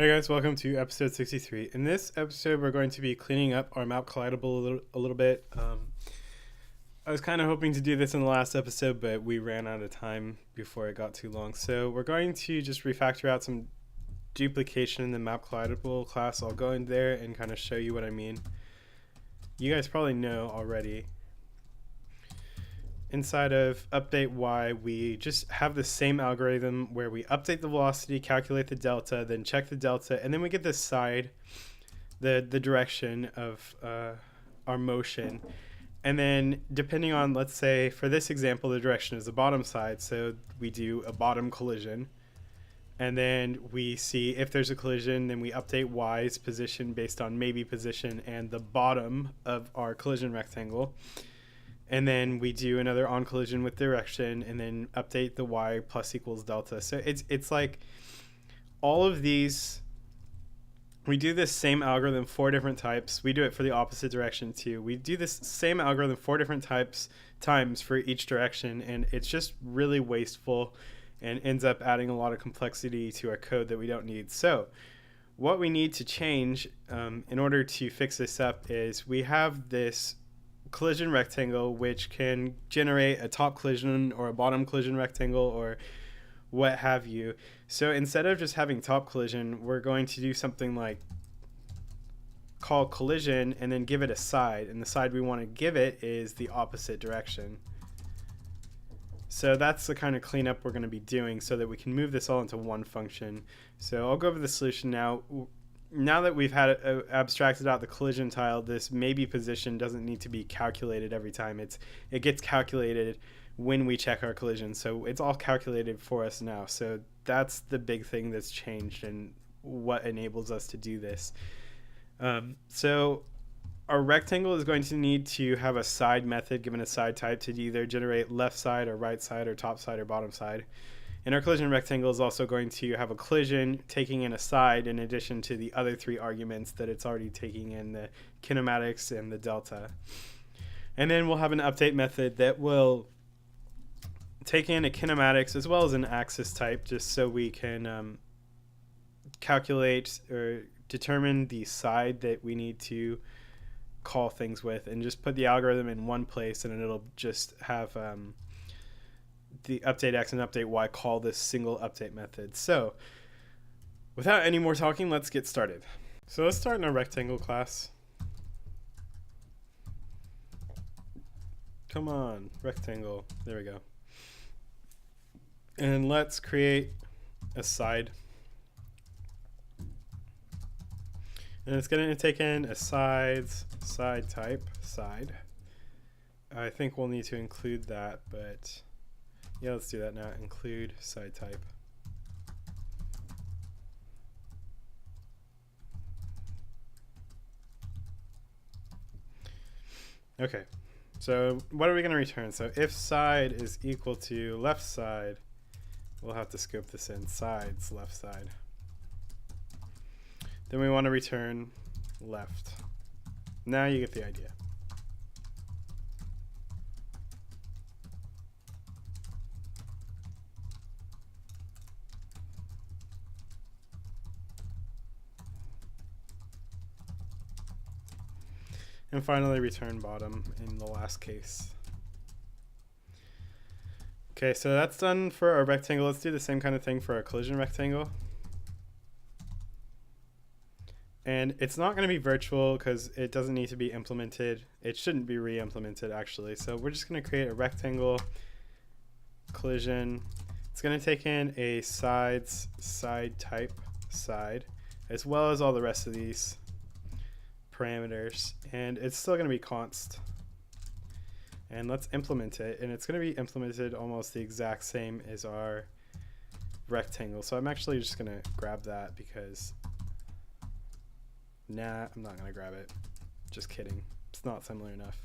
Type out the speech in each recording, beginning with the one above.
Hey guys, welcome to episode 63. In this episode, we're going to be cleaning up our MapCollidable a little bit. I was kind of hoping to do this in the last episode, but we ran out of time before it got too long. So we're going to just refactor out some duplication in the MapCollidable class. I'll go in there and kind of show you what I mean. You guys probably know already. Inside of update y, we just have the same algorithm where we update the velocity, calculate the delta, then check the delta, and then we get this side, the direction of our motion. And then depending on, let's say for this example, the direction is the bottom side, so we do a bottom collision. And then we see if there's a collision, then we update y's position based on maybe position and the bottom of our collision rectangle. And then we do another on collision with direction and then update the y plus equals delta. So it's like all of these, we do this same algorithm 4 different types. We do it for the opposite direction too. We do this same algorithm 4 different times for each direction, and it's just really wasteful and ends up adding a lot of complexity to our code that we don't need. So what we need to change in order to fix this up is we have this collision rectangle which can generate a top collision or a bottom collision rectangle or what have you. So instead of just having top collision, we're going to do something like call collision and then give it a side, and the side we want to give it is the opposite direction. So that's the kind of cleanup we're going to be doing so that we can move this all into one function. So I'll go over the solution now. Now that we've had abstracted out the collision tile, this maybe position doesn't need to be calculated every time. It gets calculated when we check our collision. So it's all calculated for us now. So that's the big thing that's changed and what enables us to do this. So our rectangle is going to need to have a side method given a side type to either generate left side or right side or top side or bottom side. And our collision rectangle is also going to have a collision taking in a side in addition to the other 3 arguments that it's already taking in, the kinematics and the delta. And then we'll have an update method that will take in a kinematics as well as an axis type, just so we can calculate or determine the side that we need to call things with, and just put the algorithm in one place, and it'll just have the update x and update y call this single update method. So without any more talking, let's get started. So let's start in our rectangle class. Come on, rectangle. There we go. And let's create a side. And it's going to take in a side type, side. I think we'll need to include that, but yeah, let's do that now. Include side type. Okay, so what are we going to return? So if side is equal to left side, we'll have to scope this in, sides left side. Then we want to return left. Now you get the idea. And finally return bottom in the last case. Okay, so that's done for our rectangle. Let's do the same kind of thing for our collision rectangle. And it's not going to be virtual because it doesn't need to be implemented. It shouldn't be re-implemented actually. So we're just going to create a rectangle collision. It's going to take in a side type side, as well as all the rest of these parameters, and it's still going to be const. And let's implement it, and it's going to be implemented almost the exact same as our rectangle. So I'm actually just going to grab that because nah, I'm not going to grab it. Just kidding. It's not similar enough.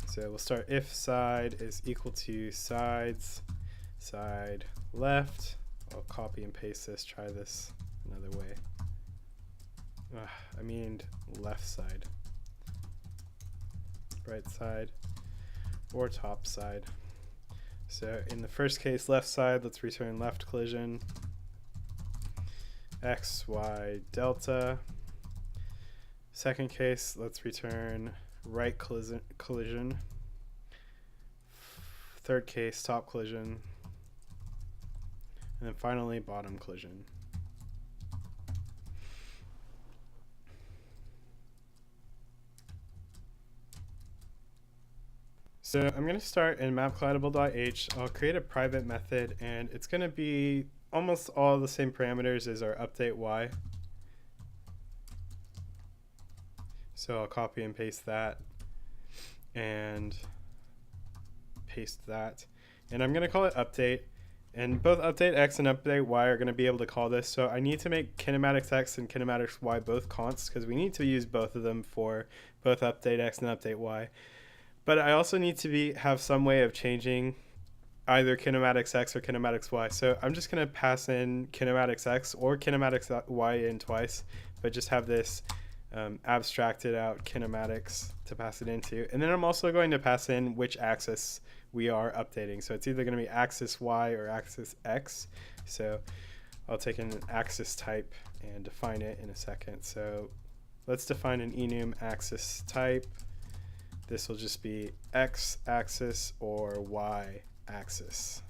So we'll start if side is equal to sides side left. I'll copy and paste this, try this another way. I mean left side, right side, or top side. So in the first case, left side, let's return left collision. x, y, delta. Second case, let's return right collision. Third case, top collision. And then finally, bottom collision. So I'm going to start in MapCollidable.h. I'll create a private method, and it's going to be almost all the same parameters as our update y. So I'll copy and paste that and paste that. And I'm going to call it update. And both update x and update y are going to be able to call this. So I need to make kinematics x and kinematics y both consts because we need to use both of them for both update x and update y. But I also need to have some way of changing either kinematics x or kinematics y. So I'm just going to pass in kinematics x or kinematics y in twice, but just have this abstracted out kinematics to pass it into. And then I'm also going to pass in which axis we are updating. So it's either going to be axis y or axis x. So I'll take an axis type and define it in a second. So let's define an enum axis type. This will just be x axis or y axis.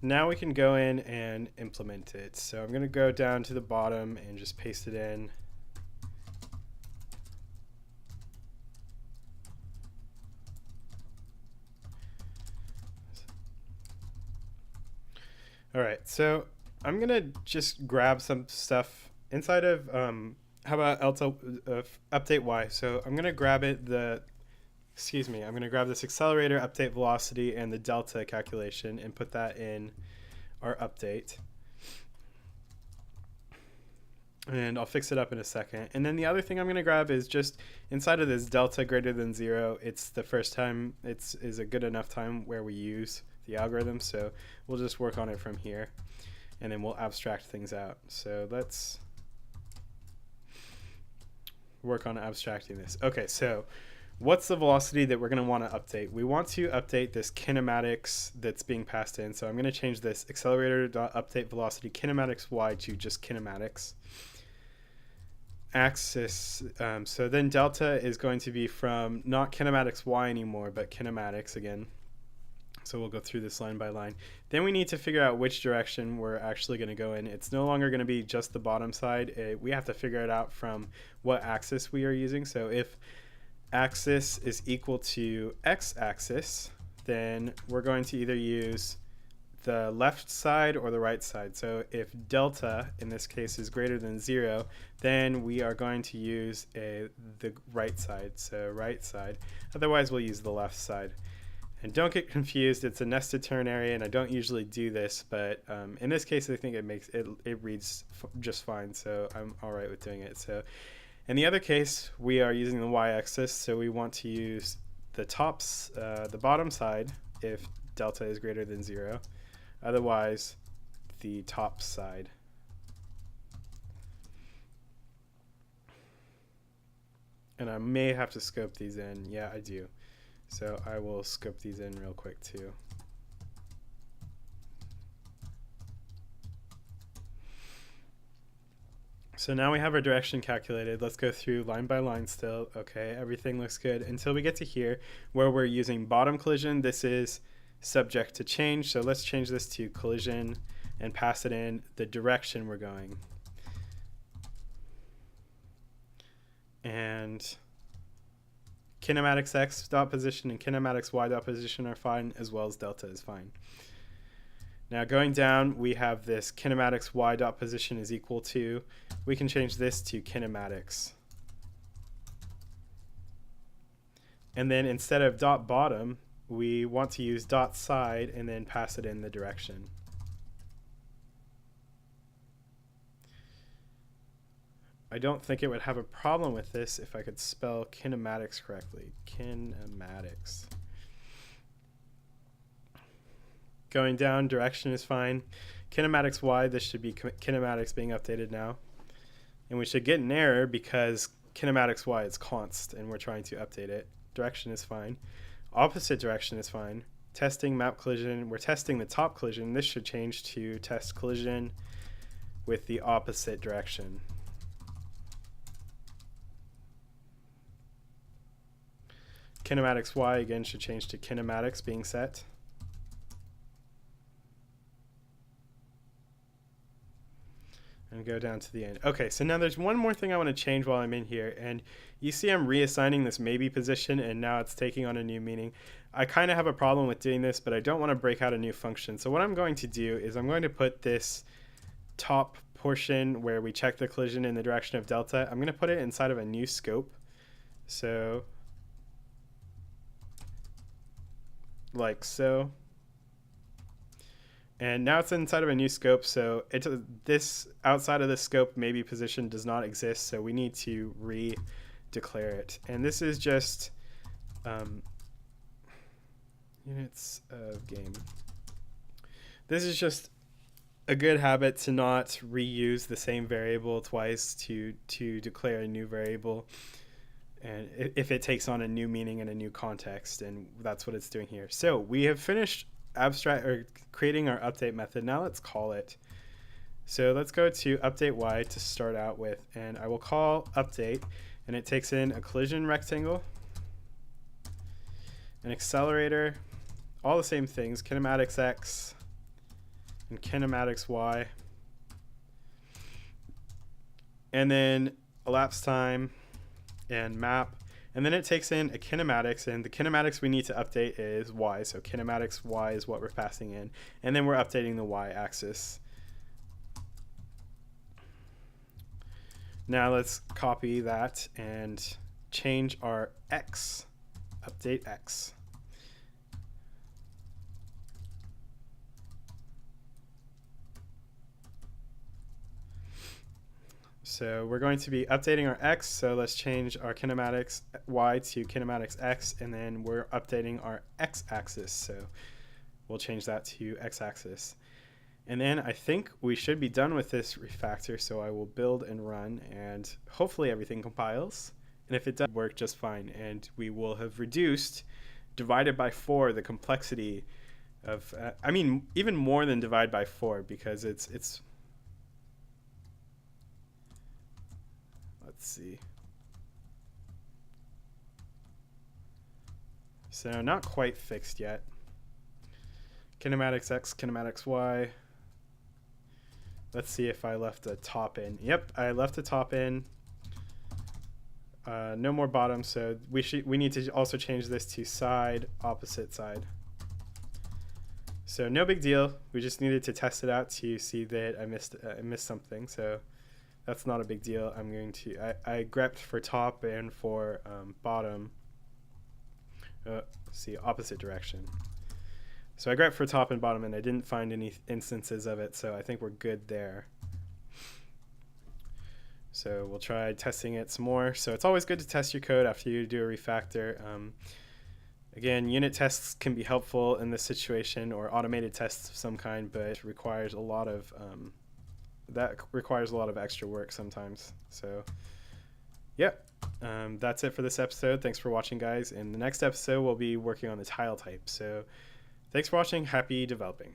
Now we can go in and implement it. So I'm going to go down to the bottom and just paste it in. All right, so I'm going to just grab some stuff inside of, how about update y? So I'm going to grab it, I'm going to grab this accelerator, update velocity, and the delta calculation and put that in our update. And I'll fix it up in a second. And then the other thing I'm going to grab is just inside of this delta greater than 0, it's the first time, is a good enough time where we use the algorithm. So we'll just work on it from here, and then we'll abstract things out. So let's work on abstracting this. Okay, so what's the velocity that we're going to want to update? We want to update this kinematics that's being passed in. So I'm going to change this accelerator.update velocity kinematics y to just kinematics. Axis, so then delta is going to be from not kinematics y anymore, but kinematics again. So we'll go through this line by line. Then we need to figure out which direction we're actually going to go in. It's no longer going to be just the bottom side. We have to figure it out from what axis we are using. So if axis is equal to x-axis, then we're going to either use the left side or the right side. So if delta, in this case, is greater than 0, then we are going to use the right side, so right side. Otherwise, we'll use the left side. And don't get confused, it's a nested ternary, and I don't usually do this, but in this case, I think it reads just fine, so I'm all right with doing it. So in the other case, we are using the y-axis, so we want to use the bottom side if delta is greater than 0. Otherwise, the top side. And I may have to scope these in. Yeah, I do. So I will scope these in real quick too. So now we have our direction calculated. Let's go through line by line still. Okay, everything looks good until we get to here where we're using bottom collision. This is subject to change. So let's change this to collision and pass it in the direction we're going. And kinematics x dot position and kinematics y dot position are fine, as well as delta is fine. Now going down, we have this kinematics y dot position is equal to, we can change this to kinematics. And then instead of dot bottom, we want to use dot side and then pass it in the direction. I don't think it would have a problem with this if I could spell kinematics correctly. Kinematics. Going down, direction is fine. Kinematics y, this should be kinematics being updated now. And we should get an error because kinematics y is const and we're trying to update it. Direction is fine. Opposite direction is fine. testing map collision. We're testing the top collision. This should change to test collision with the opposite direction. Kinematics Y again should change to kinematics being set. And go down to the end. Okay, so now there's one more thing I want to change while I'm in here, and you see I'm reassigning this maybe position, and now it's taking on a new meaning. I kind of have a problem with doing this, but I don't want to break out a new function. So what I'm going to do is I'm going to put this top portion where we check the collision in the direction of delta, I'm going to put it inside of a new scope. So like so. And now it's inside of a new scope, so this outside of the scope maybe position does not exist, so we need to re-declare it. And this is just units of game. This is just a good habit to not reuse the same variable twice to declare a new variable, and if it takes on a new meaning and a new context, and that's what it's doing here. So we have finished creating our update method. Now let's call it. So let's go to update Y to start out with, and I will call update, and it takes in a collision rectangle, an accelerator, all the same things, kinematics X and kinematics Y, and then elapsed time and map. And then it takes in a kinematics, and the kinematics we need to update is Y. So kinematics Y is what we're passing in. And then we're updating the Y axis. Now let's copy that and change our X, update X. So we're going to be updating our X, so let's change our kinematics Y to kinematics X, and then we're updating our X axis, so we'll change that to X axis. And then I think we should be done with this refactor, so I will build and run, and hopefully everything compiles. And if it does, work just fine, and we will have reduced, divided by 4, the complexity of, I mean, even more than divide by 4, because it's let's see. So not quite fixed yet. Kinematics X, kinematics Y. Let's see if I left a top in. Yep, I left a top in. No more bottom, so we need to also change this to side, opposite side. So no big deal. We just needed to test it out to see that I missed something. So that's not a big deal. I'm going to, I grepped for top and for bottom. See, opposite direction. So I grepped for top and bottom, and I didn't find any instances of it, so I think we're good there. So we'll try testing it some more. So it's always good to test your code after you do a refactor. Again, unit tests can be helpful in this situation, or automated tests of some kind, but it requires a lot of extra work sometimes. So yeah, that's it for this episode. Thanks for watching, guys. In the next episode, we'll be working on the tile type. So thanks for watching. Happy developing.